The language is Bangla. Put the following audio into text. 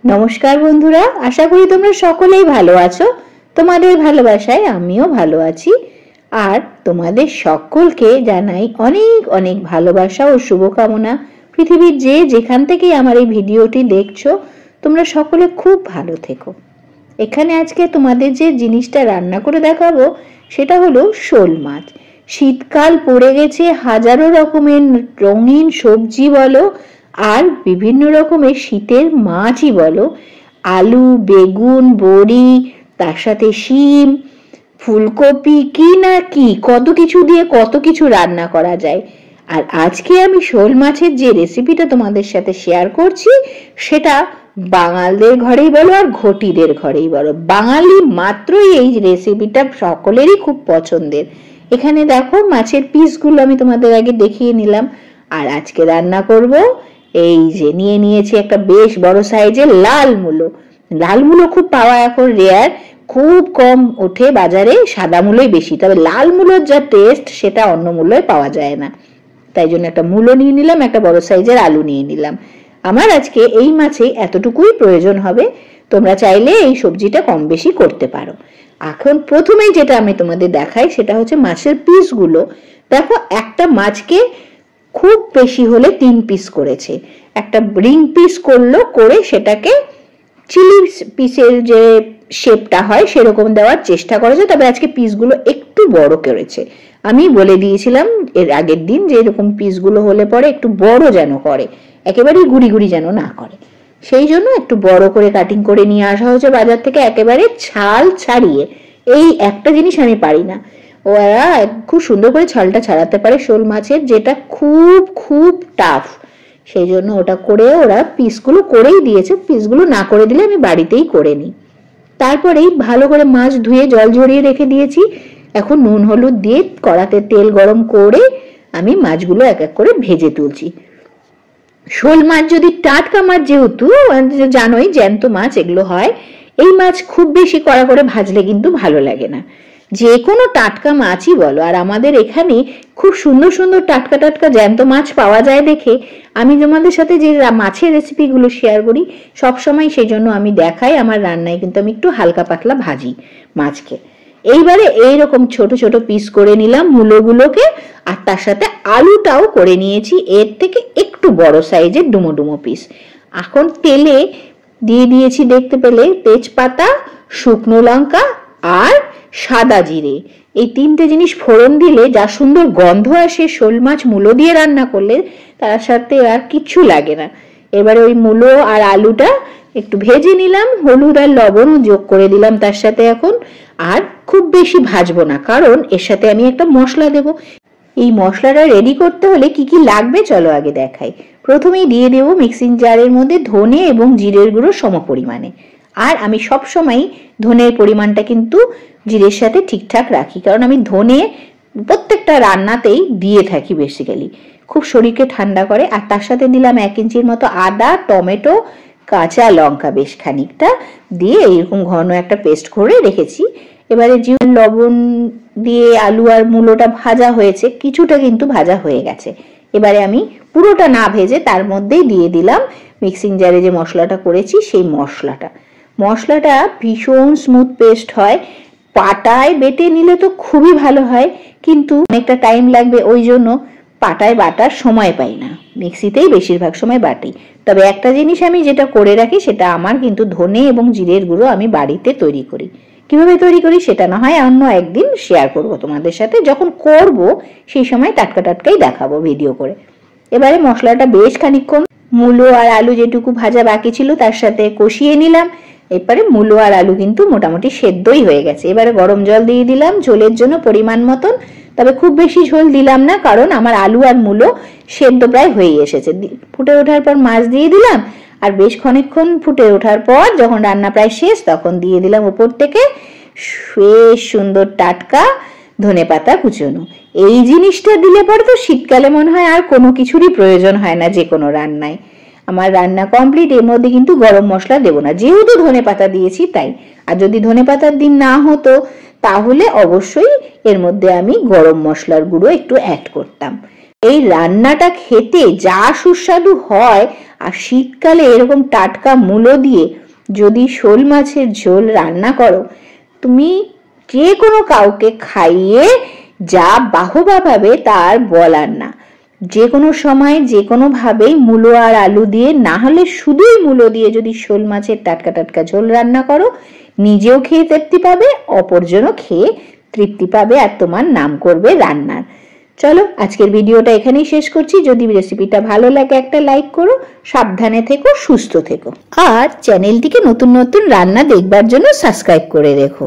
নমস্কার বন্ধুরা, আশা করি তোমরা সকলেই ভালো আছো। তোমাদের ভালোবাসায় আমিও ভালো আছি। আর তোমাদের সকলকে জানাই অনেক অনেক ভালোবাসা ও শুভকামনা। পৃথিবীর যে যেখান থেকেই আমার এই ভিডিওটি দেখছো, তোমরা সকলে খুব ভালো থেকো। এখানে আজকে তোমাদের যে জিনিসটা রান্না করে দেখাবো সেটা হলো শোল মাছ। শীতকাল পড়ে গেছে, হাজারো রকমের রঙিন সবজি বলো আর বিভিন্ন রকমের শীতের মাছই বলো, আলু, বেগুন, বড়ি, তার সাথে শিম, ফুলকপি, কি না কি কত কিছু দিয়ে কত কিছু রান্না করা যায়। আর আজকে আমি শোল মাছের যে রেসিপিটা তোমাদের সাথে শেয়ার করছি সেটা বাঙালদের ঘরেই বলো আর ঘটিদের ঘরেই বলো, বাঙালি মাত্রই এই রেসিপিটা সকলেরই খুব পছন্দের। এখানে দেখো মাছের পিসগুলো আমি তোমাদের আগে দেখিয়ে নিলাম। আর আজকে রান্না করব এই যে নিয়ে নিয়েছি একটা বেশ বড় সাইজের লাল মূলো। লাল মূলো খুব পাওয়া এখন রেয়ার, খুব কম ওঠে বাজারে, সাদা মূলোই বেশি। তবে লাল মূলোর যা টেস্ট সেটা অন্য মূলোয় পাওয়া যায় না। তাই জন্য একটা মূলো নিয়ে নিলাম, একটা বড় সাইজের আলু নিয়ে নিলাম। আমার আজকে এই মাছে এতটুকুই প্রয়োজন হবে, তোমরা চাইলে এই সবজিটা কম বেশি করতে পারো। এখন প্রথমেই যেটা আমি তোমাদের দেখাই সেটা হচ্ছে মাছের পিসগুলো। দেখো একটা মাছকে খুব বেশি হলে 3 পিস করেছে, একটা রিং পিস করলো, করে সেটাকে চিলি পিসের যে শেপটা হয় সেরকম দেওয়ার চেষ্টা করেছে। তবে আজকে পিসগুলো একটু বড় করেছে। আমি বলে দিয়েছিলাম এর আগের দিন যে এরকম পিসগুলো হলে পরে একটু বড় যেন করে, একেবারেই গুড়ি গুড়ি যেন না করে। সেই জন্য একটু বড় করে কাটিং করে নিয়ে আসা হয়েছে বাজার থেকে, একেবারে ছাল ছাড়িয়ে। এই একটা জিনিস আমি পারি না, ওরা খুব সুন্দর করে ছালটা ছাড়াতে পারে শোল মাছের, যেটা খুব খুব টাফ। সেই জন্য ওটা করে ওরা পিসগুলো করেই দিয়েছে, পিসগুলো না করে দিলে আমি বাড়িতেই করে নিই। তারপরেই ভালো করে মাছ ধুয়ে জল ঝরিয়ে রেখে দিয়েছি। এখন নুন হলুদ দিয়ে কড়াতে তেল গরম করে আমি মাছগুলো এক এক করে ভেজে তুলছি। শোল মাছ যদি টাটকা মাছ, যেহেতু জানোই জ্যান্ত মাছ এগুলো হয়, এই মাছ খুব বেশি কড়া করে ভাজলে কিন্তু ভালো লাগে না। যে কোনো টাটকা মাছই বলো, আর আমাদের এখানে খুব সুন্দর সুন্দর টাটকা টাটকা জ্যান্ত মাছ পাওয়া যায় দেখে আমি তোমাদের সাথে যে মাছের রেসিপিগুলো শেয়ার করি সবসময়, সেই জন্য আমি দেখাই আমার রান্নায় কিন্তু আমি একটু হালকা পাতলা ভাজি মাছকে। এইবারে এইরকম ছোট ছোট পিস করে নিলাম মূলোগুলোকে, আর তার সাথে আলুটাও করে নিয়েছি এর থেকে একটু বড় সাইজের ডুমো ডুমো পিস। এখন তেলে দিয়ে দিয়েছি দেখতে পেলে তেজপাতা, শুকনো লঙ্কা আর সাদা জিরে। এই 3টে জিনিস ফোড়ন দিলে যা সুন্দর গন্ধ আসে শোল মাছ মূলো দিয়ে রান্না করলে, তার সাথে আর কিছু লাগে না। এবারে ওই মূলো আর আলুটা একটু ভেজে নিলাম, হলুদ আর লবণও যোগ করে দিলাম তার সাথে এখন। আর খুব বেশি ভাজবো না, কারণ এর সাথে আমি একটা মশলা দেব। এই মশলাটা রেডি করতে হলে কি কি লাগবে চলো আগে দেখাই। প্রথমেই দিয়ে দেব মিক্সিং জারের মধ্যে ধনে এবং জিরের গুঁড়ো সম পরিমাণে। আর আমি সব সময় ধনের পরিমাণটা কিন্তু জিরের সাথে ঠিকঠাক রাখি, কারণ আমি ধনে প্রত্যেকটা রান্নাতেই দিয়ে থাকি বেসিক্যালি, খুব শরীরকে ঠান্ডা করে। আর তার সাথে দিলাম 1 ইঞ্চির মতো আদা, টমেটো, কাঁচা লঙ্কা বেশ খানিকটা দিয়ে এইরকম ঘন একটা পেস্ট করে রেখেছি। এবারে যে লবণ দিয়ে আলু আর মূলোটা ভাজা হয়েছে, কিছুটা কিন্তু ভাজা হয়ে গেছে। এবারে আমি পুরোটা না ভেজে তার মধ্যেই দিয়ে দিলাম মিক্সিং জারে যে মশলাটা করেছি সেই মশলাটা ভীষণ স্মুথ পেস্ট হয়। পাটায় বেটে নিলে তো খুবই ভালো হয়, কিন্তু অনেকটা টাইম লাগবে, ওই জন্য পাটায় বাটার সময় পাই না, মিক্সিতেই বেশিরভাগ সময় বাটি। তবে একটা জিনিস আমি যেটা করে রাখি সেটা আমার কিন্তু ধনে এবং জিরের গুঁড়ো আমি বাড়িতে তৈরি করি। কিভাবে তৈরি করি সেটা না হয় অন্য একদিন শেয়ার করব তোমাদের সাথে, যখন করব সেই সময় টাটকা টাটকাই দেখাবো ভিডিও করে। এবারে মশলাটা বেশ খানিকক্ষণ মূলো আর আলু যেটুকু ভাজা বাকি ছিল তার সাথে কষিয়ে নিলাম। এরপরে মূলো আর আলু কিন্তু মোটামুটি সেদ্ধই হয়ে গেছে। এবারে গরম জল দিয়ে দিলাম ঝোলের জন্য পরিমাণ মতন, তবে খুব বেশি ঝোল দিলাম না, কারণ আমার আলু আর মূলো সেদ্ধ প্রায় হয়ে এসেছে। ফুটে ওঠার পর মাছ দিয়ে দিলাম, আর বেশ খানিকক্ষণ ফুটে ওঠার পর যখন রান্না প্রায় শেষ তখন দিয়ে দিলাম উপর থেকে বেশ সুন্দর টাটকা ধনেপাতা কুচনো। এই জিনিসটা দিলে পরে তো শীতকালে মনে হয় আর কোনো কিছুরই প্রয়োজন হয় না যে কোনো রান্নায়। আমার রান্না কমপ্লিট। এর মধ্যে কিন্তু গরম মশলা দেব না, যেহেতু ধনেপাতা দিয়েছি তাই। আর যদি ধনেপাতার দিন না হতো তাহলে অবশ্যই এর মধ্যে আমি গরম মশলার গুঁড়ো একটু অ্যাড করতাম। এই রান্নাটা খেতে যা সুস্বাদু হয়, আর শীতকালে এরকম টাটকা মূলো দিয়ে যদি শোল মাছের ঝোল রান্না করো, তুমি যে কোনো কাউকে খাইয়ে যা বাহবা পাবে তার বলার না। যে কোনো সময় যে কোনো ভাবেই মূলো আর আলু দিয়ে, না হলে শুধুই মূলো দিয়ে যদি শোল মাছের টাটকা টাটকা ঝোল রান্না করো, নিজেও খেয়ে তৃপ্তি পাবে, অপরজনও খেয়ে তৃপ্তি পাবে, আর তোমার নাম করবে রান্নার। চলো আজকের ভিডিওটা এখানেই শেষ করছি। যদি রেসিপিটা ভালো লাগে একটা লাইক করো, সাবধানে থেকো, সুস্থ থেকো, আর চ্যানেলটিকে নতুন নতুন রান্না দেখবার জন্য সাবস্ক্রাইব করে রেখো।